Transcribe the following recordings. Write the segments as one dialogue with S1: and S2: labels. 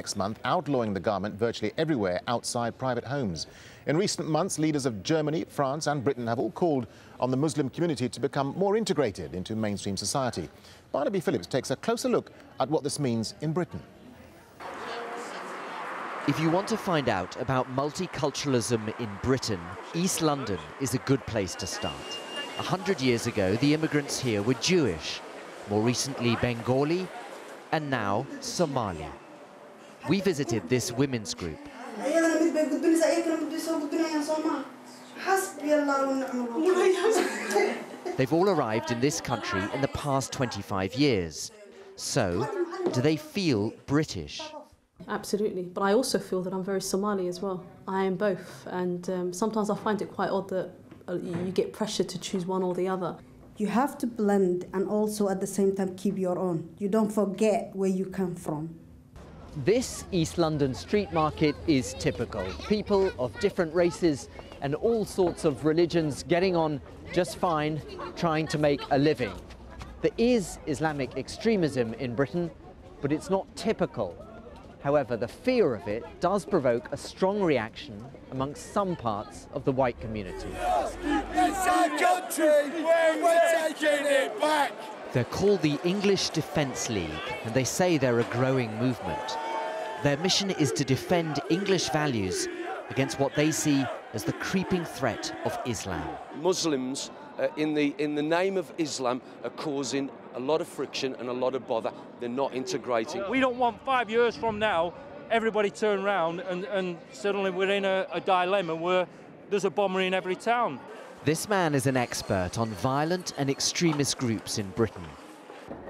S1: next month, outlawing the garment virtually everywhere outside private homes. In recent months, leaders of Germany, France and Britain have all called on the Muslim community to become more integrated into mainstream society. Barnaby Phillips takes a closer look at what this means in Britain.
S2: If you want to find out about multiculturalism in Britain, East London is a good place to start. 100 years ago, the immigrants here were Jewish, more recently Bengali, and now Somali. We visited this women's group. They've all arrived in this country in the past 25 years. So, do they feel British?
S3: Absolutely, but I also feel that I'm very Somali as well. I am both, and sometimes I find it quite odd that you get pressure to choose one or the other.
S4: You have to blend and also at the same time keep your own. You don't forget where you come from.
S2: This East London street market is typical. People of different races and all sorts of religions getting on just fine, trying to make a living. There is Islamic extremism in Britain, but it's not typical. However, the fear of it does provoke a strong reaction amongst some parts of the white community.
S5: It's our country! We're taking it back!
S2: They're called the English Defence League, and they say they're a growing movement. Their mission is to defend English values against what they see as the creeping threat of Islam.
S6: Muslims, in the name of Islam, are causing a lot of friction and a lot of bother. They're not integrating.
S7: We don't want 5 years from now everybody turn around and suddenly we're in a dilemma where there's a bomber in every town.
S2: This man is an expert on violent and extremist groups in Britain.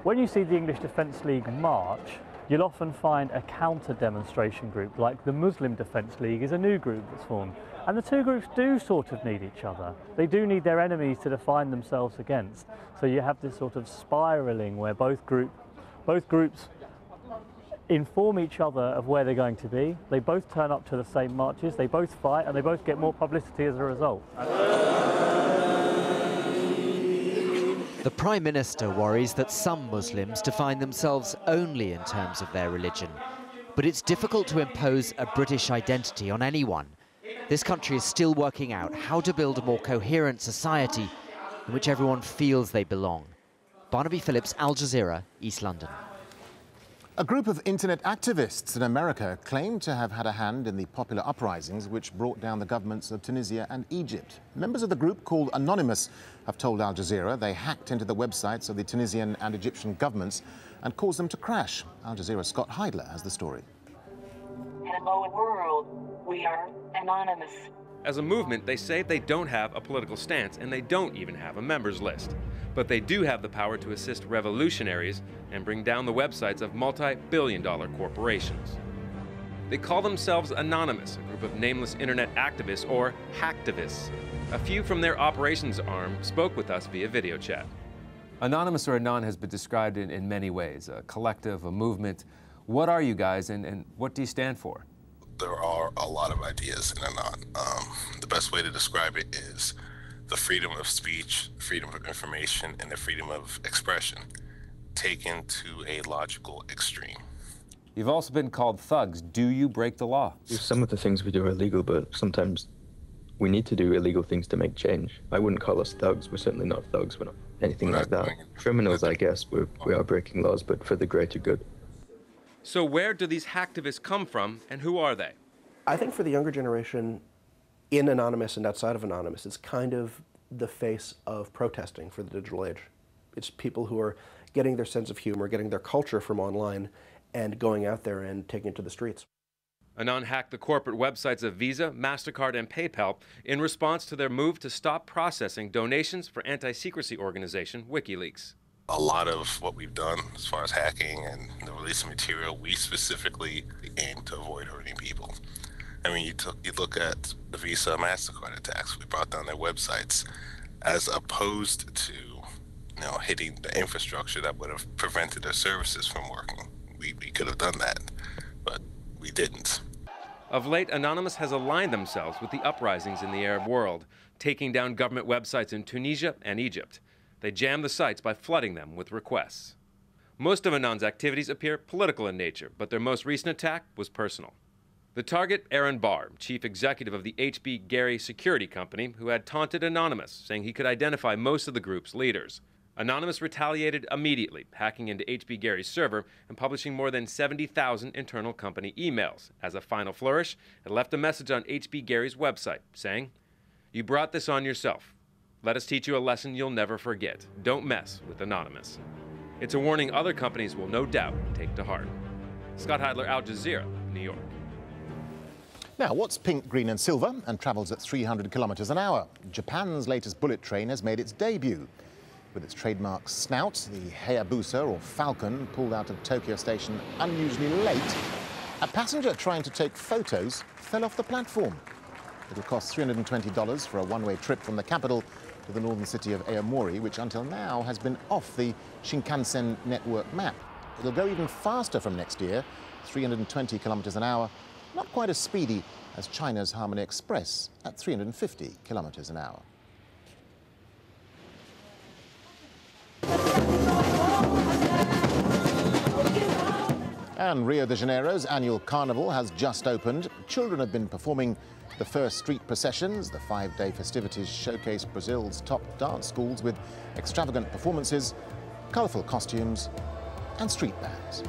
S8: When you see the English Defence League march, you'll often find a counter-demonstration group, like the Muslim Defence League is a new group that's formed. And the two groups do sort of need each other. They do need their enemies to define themselves against. So you have this sort of spiralling where both groups inform each other of where they're going to be. They both turn up to the same marches, they both fight, and they both get more publicity as a result.
S2: The Prime Minister worries that some Muslims define themselves only in terms of their religion. But it's difficult to impose a British identity on anyone. This country is still working out how to build a more coherent society in which everyone feels they belong. Barnaby Phillips, AlJazeera, East London.
S1: A group of internet activists in America claim to have had a hand in the popular uprisings which brought down the governments of Tunisia and Egypt. Members of the group, called Anonymous, have told Al Jazeera they hacked into the websites of the Tunisian and Egyptian governments and caused them to crash. Al Jazeera's Scott Heidler has the story.
S9: Hello world, we are Anonymous.
S10: As a movement, they say they don't have a political stance and they don't even have a members list. But they do have the power to assist revolutionaries and bring down the websites of multi-billion-dollar corporations. They call themselves Anonymous, a group of nameless internet activists or hacktivists. A few from their operations arm spoke with us via video chat.
S11: Anonymous or Anon has been described in many ways, a collective, a movement. What are you guys and what do you stand for?
S12: There are a lot of ideas in Anon. The best way to describe it is the freedom of speech, freedom of information, and the freedom of expression taken to a logical extreme.
S11: You've also been called thugs. Do you break the law?
S13: Some of the things we do are illegal, but sometimes we need to do illegal things to make change. I wouldn't call us thugs. We're certainly not thugs. We're not anything like that. Criminals, I guess. We are breaking laws, but for the greater good.
S10: So where do these hacktivists come from, and who are they?
S14: I think for the younger generation, in Anonymous and outside of Anonymous, it's kind of the face of protesting for the digital age. It's people who are getting their sense of humor, getting their culture from online, and going out there and taking it to the streets.
S10: Anon hacked the corporate websites of Visa, MasterCard, and PayPal in response to their move to stop processing donations for anti-secrecy organization WikiLeaks.
S12: A lot of what we've done as far as hacking and the release of material, we specifically aim to avoid hurting people. I mean, you look at the Visa, MasterCard attacks. We brought down their websites as opposed to, hitting the infrastructure that would have prevented their services from working. We could have done that, but we didn't.
S10: Of late, Anonymous has aligned themselves with the uprisings in the Arab world, taking down government websites in Tunisia and Egypt. They jam the sites by flooding them with requests. Most of Anand's activities appear political in nature, but their most recent attack was personal. The target, Aaron Barr, chief executive of the HB Gary Security Company, who had taunted Anonymous, saying he could identify most of the group's leaders. Anonymous retaliated immediately, hacking into HB Gary's server and publishing more than 70,000 internal company emails. As a final flourish, it left a message on HB Gary's website saying, "You brought this on yourself. Let us teach you a lesson you'll never forget. Don't mess with Anonymous." It's a warning other companies will no doubt take to heart. Scott Heidler, AlJazeera, New York.
S1: Now, what's pink, green and silver and travels at 300 kilometers an hour? Japan's latest bullet train has made its debut. With its trademark snout, the Hayabusa, or Falcon, pulled out of Tokyo Station unusually late. A passenger trying to take photos fell off the platform. It'll cost $320 for a one-way trip from the capital to the northern city of Aomori, which until now has been off the Shinkansen network map. It'll go even faster from next year, 320 kilometers an hour, not quite as speedy as China's Harmony Express at 350 kilometers an hour. And Rio de Janeiro's annual carnival has just opened. Children have been performing the first street processions. The 5-day festivities showcase Brazil's top dance schools with extravagant performances, colourful costumes and street bands.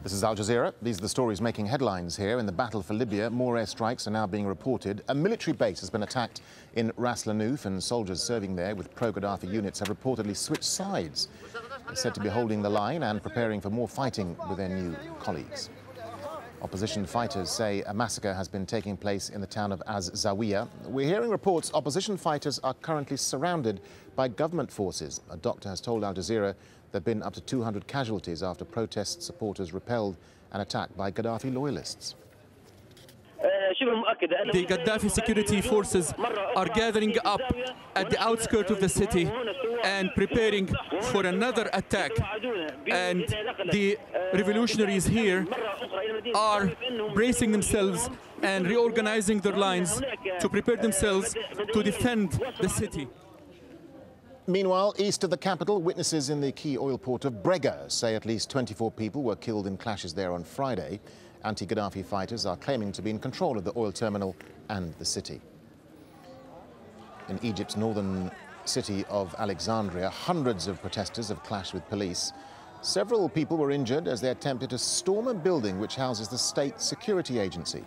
S1: This is Al Jazeera. These are the stories making headlines here. In the battle for Libya, more airstrikes are now being reported. A military base has been attacked in Ras Lanuf, and soldiers serving there with pro-Gaddafi units have reportedly switched sides. They're said to be holding the line and preparing for more fighting with their new colleagues. Opposition fighters say a massacre has been taking place in the town of AlZawiya. We're hearing reports opposition fighters are currently surrounded by government forces. A doctor has told Al Jazeera there have been up to 200 casualties after protest supporters repelled an attack by Gaddafi loyalists.
S15: The Gaddafi security forces are gathering up at the outskirts of the city and preparing for another attack. And the revolutionaries here are bracing themselves and reorganizing their lines to prepare themselves to defend the city.
S1: Meanwhile, east of the capital, witnesses in the key oil port of Brega say at least 24 people were killed in clashes there on Friday. Anti-Gaddafi fighters are claiming to be in control of the oil terminal and the city. In Egypt's northern city of Alexandria, hundreds of protesters have clashed with police. Several people were injured as they attempted to storm a building which houses the state security agency.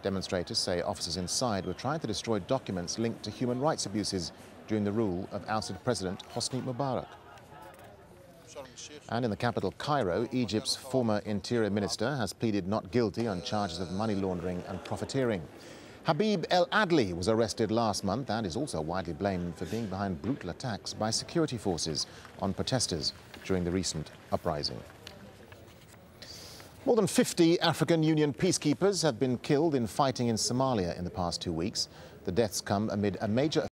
S1: Demonstrators say officers inside were trying to destroy documents linked to human rights abuses during the rule of ousted President Hosni Mubarak. And in the capital, Cairo, Egypt's former interior minister has pleaded not guilty on charges of money laundering and profiteering. Habib El Adli was arrested last month and is also widely blamed for being behind brutal attacks by security forces on protesters during the recent uprising. More than 50 African Union peacekeepers have been killed in fighting in Somalia in the past 2 weeks. The deaths come amid a major